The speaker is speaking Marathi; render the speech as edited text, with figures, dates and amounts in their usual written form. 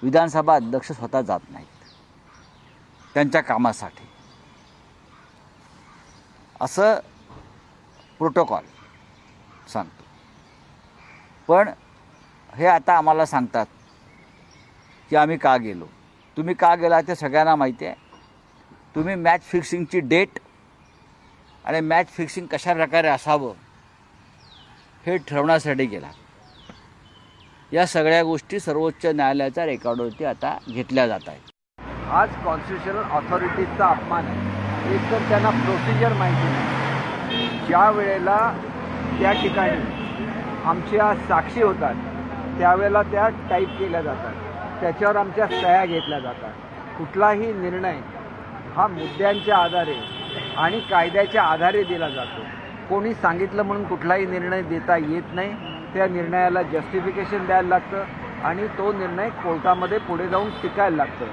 विधानसभा अध्यक्ष स्वतः जात नाहीत त्यांच्या कामासाठी, असं प्रोटोकॉल सांगतो. पण हे आता आम्हाला सांगतात की आम्ही का गेलो. तुम्ही का गेला ते सगळ्यांना माहिती आहे. तुम्ही मॅच फिक्सिंगची डेट आणि मॅच फिक्सिंग कशा प्रकारे असावं हे ठरवण्यासाठी गेला. या सगळ्या गोष्टी सर्वोच्च न्यायालयाच्या रेकॉर्डवरती आता घेतल्या जात आहेत. आज कॉन्स्टिट्युशनल ऑथॉरिटीजचा अपमान आहे. एक तर त्यांना प्रोसिजर माहिती नाही. ज्या वेळेला त्या ठिकाणी आमच्या साक्षी होतात त्यावेळेला त्या टाईप केल्या जातात, त्याच्यावर आमच्या सह्या घेतल्या जातात. कुठलाही निर्णय हा मुद्द्यांच्या आधारे आणि कायद्याच्या आधारे दिला जातो. कोणी सांगितलं म्हणून कुठलाही निर्णय देता येत नाही. त्या निर्णयाला जस्टिफिकेशन द्यायला लागतं आणि तो निर्णय कोर्टामध्ये पुढे जाऊन टिकायला लागतं.